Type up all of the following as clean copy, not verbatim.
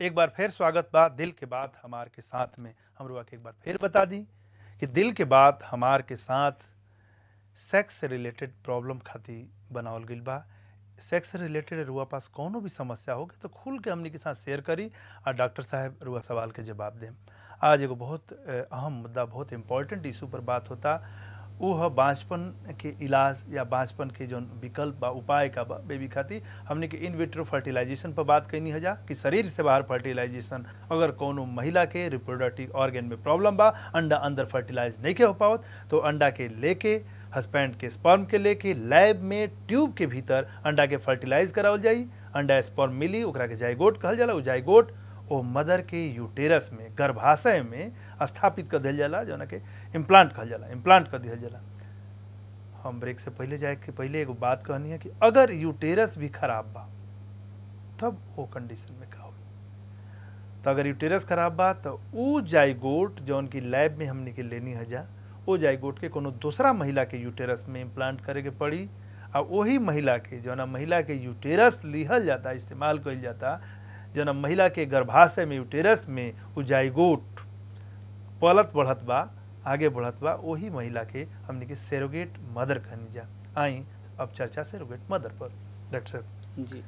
एक बार फिर स्वागत बा। दिल के बात हमार के साथ में हमरुआ के एक बार फिर बता दी कि दिल के बात हमार के साथ सेक्स से रिलेटेड प्रॉब्लम खातिर बनावल गइल बा। सेक्स से रिलेटेड रुआ पास कौनो भी समस्या होगी तो खुल के हमनी के साथ शेयर करी और डॉक्टर साहब रुआ सवाल के जवाब दें। आज एगो बहुत अहम मुद्दा, बहुत इम्पोर्टेंट इशू पर बात होता। वो है बांझपन के इलाज या बांझपन के जो विकल्प बा, उपाय का बा बेबी खातिर। हमने के इन विट्रो फर्टिलाइजेशन पर बात कैनी है जा कि शरीर से बाहर फर्टिलाइजेशन अगर कोनो महिला के रिप्रोडक्टिव ऑर्गन में प्रॉब्लम बा, अंडा अंदर फर्टिलाइज नहीं के हो पावत, तो अंडा के लेके हस्बैंड के स्पर्म के लेके लैब में ट्यूब के भीतर अंडा के फर्टिलाइज करावल जाई। अंडा स्पर्म मिली, ओकरा के जाइगोट कहल जाला। वो जाइगोट ओ मदर के यूटेरस में, गर्भाशय में स्थापित कर दिया जाला, जो के इम्प्लांट कहल जाला, इम्प्लांट कर दिया जाला। हम ब्रेक से पहले जाए के पहले एगो बात कहनी है कि अगर यूटेरस भी खराब बा तब वो कंडीशन में का होई। तो अगर यूटेरस खराब बा तो वो जाइगोट जौन की लैब में हमने के लेनी है जा, वो जाइगोट के कोनो दूसरा महिला के यूटेरस में इम्प्लांट करे के पड़ी। और वही महिला के जौन महिला के यूटेरस लिहल जाता, इस्तेमाल कइल जाता, जौन महिला के गर्भाशय में यूटेरस में वो जाइगोट पलत बढ़त बा, आगे बढ़त बा, वही महिला के हमने के सेरोगेट मदर कहनी जा। आई अब चर्चा सेरोगेट मदर पर। डॉक्टर साहब जी,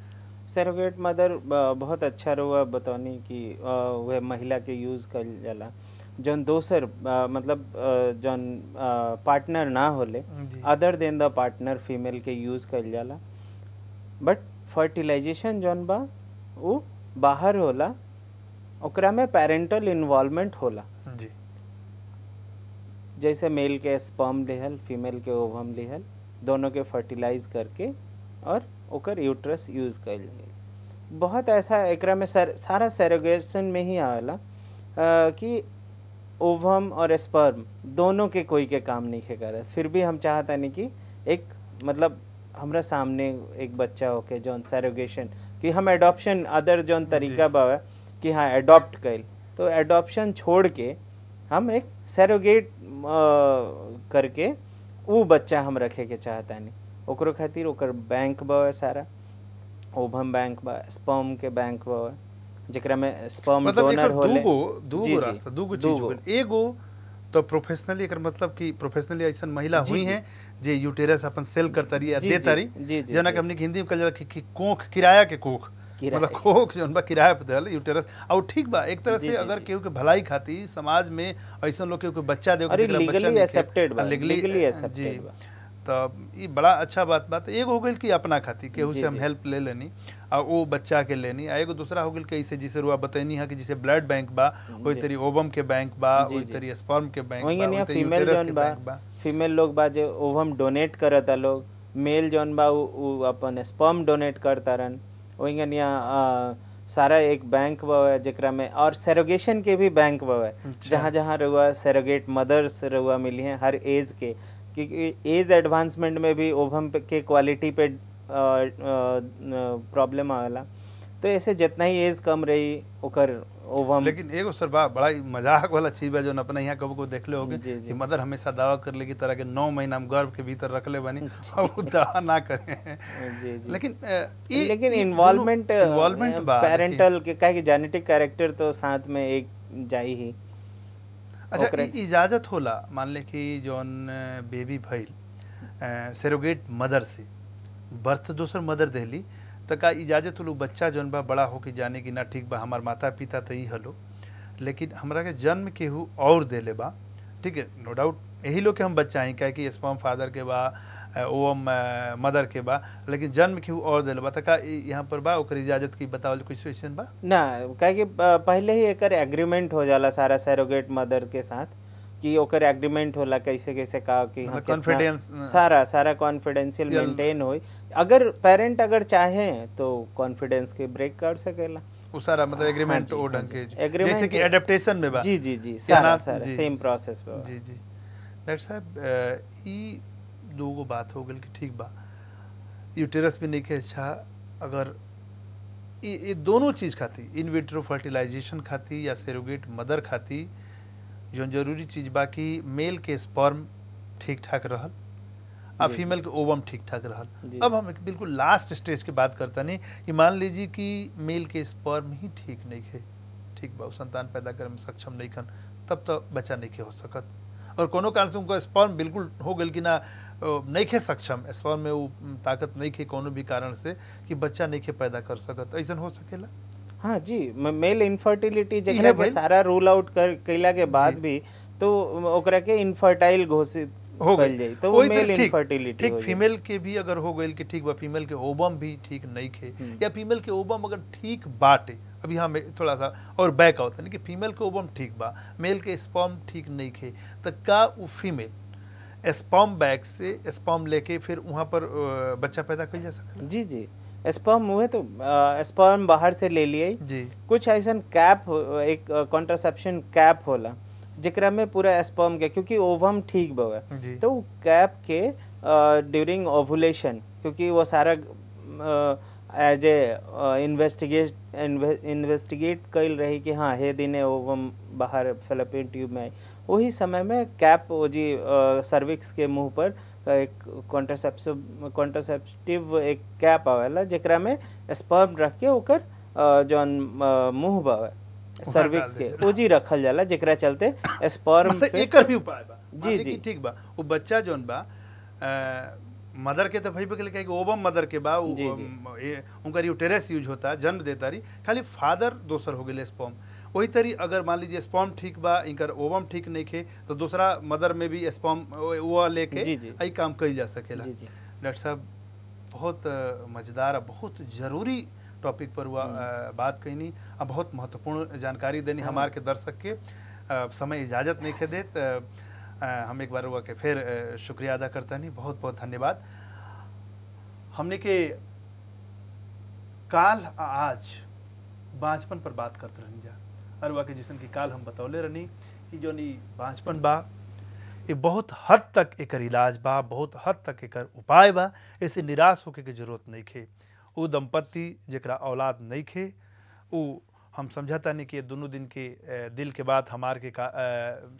सरोगेट मदर बहुत अच्छा रहुआ बतौनी कि वह महिला के यूज़ कल जाला जौन दोसर मतलब जौन पार्टनर ना होले, अदर देन द पार्टनर फीमेल के यूज़ कल जाला। बट फर्टिलाइजेशन जौन बा वो बाहर होला, ओकरा में पेरेंटल इन्वॉल्वमेंट होला। जी, जैसे मेल के स्पर्म लिहल, फीमेल के ओवम लिहल, दोनों के फर्टिलाइज करके और ओकर यूट्रस यूज़ कइल गई। बहुत ऐसा एकरा में सारा सेरोगेशन में ही आवेला कि ओवम और स्पर्म दोनों के कोई के काम नहीं के करत, फिर भी हम चाहता नहीं कि एक मतलब हमरा सामने एक बच्चा होके जौन सेरोगेशन कि हम एडॉप्शन अदर जौन तरीका बा कि हाँ एडॉप्ट कइल, तो एडॉप्शन छोड़ के हम एक सेरोगेट करके वो बच्चा हम रखे के चाहता नहीं। ओकरो खातिर ओकर बैंक बा सारा, ओवम बैंक बा, स्पर्म के बैंक बा, जेकरा में स्पर्म मतलब डोनर होले। दूगो रास्ता, दूगो चीज हो गइल। एगो तो प्रोफेशनली एकर मतलब कि प्रोफेशनली ऐसा महिला हुई हैं जे यूटेरस अपन सेल करता रही या देता रही, जना के हमने हिंदी में कहल जाला कि कोख, किराया के कोख, मतलब कोख जौन बा किराया पे देल यूटेरस। और ठीक बा एक तरह से अगर केहू के भलाई खातिर समाज में ऐसा लोग के बच्चा देव के लीगली एक्सेप्टेड बा, लीगली एक्सेप्टेड बा। तो ये बड़ा अच्छा बात एगो हो गई कि अपना खातिर केहू से हम हेल्प ले लेनी और वो बच्चा के लेनी। आ एगो दूसरा हो गई कि ऐसे जिसे रुआ बतैनी है कि जैसे ब्लड बैंक बा, वही तरी ओवम के बैंक बा, वही तरी स्पर्म के बैंक बा, वही तरी यूटेरस के बैंक बा। फीमेल लोग बा जो ओवम डोनेट करता लोग, मेल जौन बा वो अपन स्पर्म डोनेट करतारन। वही सारा एक बैंक बा जेकरा में और सेरोगेशन के भी बैंक बा, जहाँ जहाँ रुआ सेरोगेट मदर्स रुआ मिली हैं हर एज के, क्योंकि एज एडवांसमेंट में भी ओवम के क्वालिटी पे प्रॉब्लम आवेला। तो ऐसे जितना ही एज कम रही ओकर ओवम। लेकिन एगो सर बड़ा मजाक वाला चीज बा जो अपने यहाँ कबो को देखले होगे कि मदर हमेशा दावा कर लेगी तरह के 9 महीना हम गर्भ के भीतर रख ले बनी और वो दावा ना करें। लेकिन इन्वॉल्वमेंट पेरेंटल के कहे कि जेनेटिक कैरेक्टर तो साथ में एक जाई ही। अच्छा, इजाजत होला मान ले कि जौन बेबी भइल सेरोगेट मदर से बर्थ दोसर मदर देली, तो का इजाजत हो बच्चा जौन बा बड़ा हो के जाने की ना ठीक बा हमार माता पिता तो ही हलो, लेकिन हमरा के जन्म केहू और देले बा, ठीक है, नो डाउट यही लोग के हम बच्चा ही कहे कि स्पर्म फादर के बा, ओवम मदर के बा, लेकिन जन्म केहू और देले बा, तो का यहाँ पर बा ओकर इजाजत की बतावल कोई सिचुएशन बा ना? कहे कि पहले ही एकर एग्रीमेंट हो जाला सारा सेरोगेट मदर के साथ कि ओकर एग्रीमेंट होला कैसे कैसे का कि कॉन्फिडेंस सारा कॉन्फिडेंशियल मेंटेन होई। अगर पेरेंट अगर चाहे तो कॉन्फिडेंस के ब्रेक कर सकेला, वो सारा मतलब एग्रीमेंट ओ ढंग के जैसे कि एडेप्टेशन में बा। जी सारा सेम प्रोसेस बा। जी डॉक्टर साहब ई दूगो बात हो गई कि ठीक बा यूटेरस भी नहीं के अच्छा, अगर ये दोनों चीज खाती इन विट्रो फर्टिलाइजेशन खाती या सेरोगेट मदर खाती जो जरूरी चीज बा कि मेल के स्पर्म ठीक ठाक रहल आ जी, फीमेल के ओवम ठीक ठाक रहल। जी। अब हम एक बिल्कुल लास्ट स्टेज की बात करता नहीं कि मान लीजिए कि मेल के स्पर्म ही ठीक नहीं खे, ठीक बा, उ संतान पैदा करे में सक्षम नहीं खन, तब तो बच्चा नहीं खे हो सकत। और कोनो कारण से उनका स्पर्म बिल्कुल हो गल कि ना नहीं खे सक्षम, स्पर्म में वो ताकत नहीं खे कोनो भी कारण से कि बच्चा नहीं खे पैदा कर सकत, ऐसा हो सकेला? हाँ जी, मेल इनफर्टिलिटी इहे जकरा के भइल। सारा रूल आउट कर कैला के बाद जी। भी तो ओकरा के इनफर्टाइल घोषित हो कइल गई जाई, तो वो वही मेल तरह ठीक इनफर्टिलिटी ठीक हो जाई। फीमेल के भी अगर हो गई कि ठीक बा फीमेल के ओबम भी ठीक नहीं खे, या फीमेल के ओबम अगर ठीक बाटे, अभी हम थोड़ा सा और बैक आउट है कि फीमेल के ओबम ठीक बा, मेल के स्पर्म ठीक नहीं खे, तो का वो फीमेल स्पर्म बैग से स्पर्म लेके फिर वहाँ पर बच्चा पैदा कर जा सकेला? जी, जी। स्पर्म हुए तो स्पर्म बाहर से ले लिए। जी कुछ ऐसा कैप एक कॉन्ट्रासेप्शन कैप होला जेकरा में पूरा स्पर्म के, क्योंकि ओवम ठीक बवे, जी तो कैप के ड्यूरिंग ओवुलेशन, क्योंकि वो सारा एज ए इन्वेस्टिगेट कइल रही कि हाँ हे दिने ओवम बाहर फेलोपियन ट्यूब में आई, वही समय में कैप वो जी सर्विक्स के मुंह पर एक कॉन्ट्रासेप्टिव एक कैप आवेला जेकरा में स्पर्म रख के ओकर जौन मुंह बावे सर्विक्स के देला। ओ जी रखल जाला, जेकरा चलते स्पर्म मतलब पे एकर भी उपाय बा? जी, मान ली जी। कि ठीक बा वो बच्चा जौन बा मदर के तो भई पे कि ओबम मदर के बा, जी, जी। उनका यूटेरस यूज होता है, जन्म देता रही, खाली फादर दोसर हो गए स्पर्म। वही तरी अगर मान लीजिए स्पर्म ठीक बा, इनकर ओवम ठीक नहीं खे, तो दूसरा मदर में भी स्पर्म वो लेके जी, जी। आई काम कइल जा सकेला। जी, जी। डॉक्टर साहब बहुत मज़ेदार और बहुत ज़रूरी टॉपिक पर हुआ बात कहनी, और बहुत महत्वपूर्ण जानकारी देनी हमार के दर्शक के। समय इजाज़त नहीं खे देत, हम एक बार हुआ के फिर शुक्रिया अदा करता नहीं, बहुत बहुत धन्यवाद। हमने के काल आज बाँचपन पर बात करते रहनी जा, और हुआ के जिसन की काल हम बतौले रहनी कि जो नी बाँचपन बा ये बहुत हद तक एकर इलाज बा, बहुत हद तक एकर उपाय बा, ऐसे निराश होके के जरूरत नहीं खे। वो दंपत्ति जेकरा औलाद नहीं खे, वो हम समझता नहीं कि ये दोनों दिन के दिल के बाद हमार के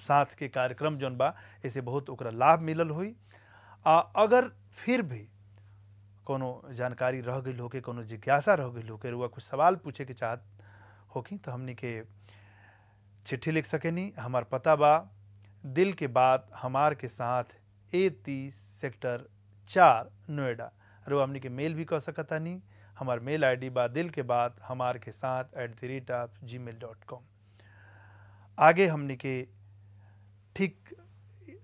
साथ के कार्यक्रम जौन बा ऐसे बहुत ओकरा लाभ मिलल हुई। अगर फिर भी कोनो जानकारी रह गई होके, कोनो जिज्ञासा रह गई होके, रुआ कुछ सवाल पूछे के चाहत होकी, तो हमनी के चिट्ठी लिख सकेनी। हमार पता बा दिल के बात हमार के साथ A30 सेक्टर 4 नोएडा। रुआ हमनी के मेल भी कर सकता नहीं, हमार मेल आईडी बा दिल के बात हमार के साथ @gmail.com। आगे हमनी के ठीक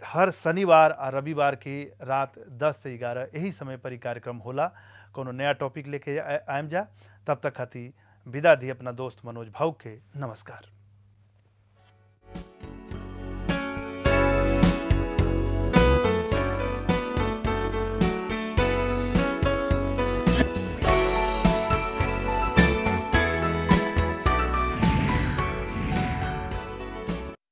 हर शनिवार और रविवार के रात 10 से 11 यही समय पर ही कार्यक्रम होला। कोनो नया टॉपिक लेके आएम जा, तब तक खाती विदा दी अपना दोस्त मनोज भाऊ के। नमस्कार।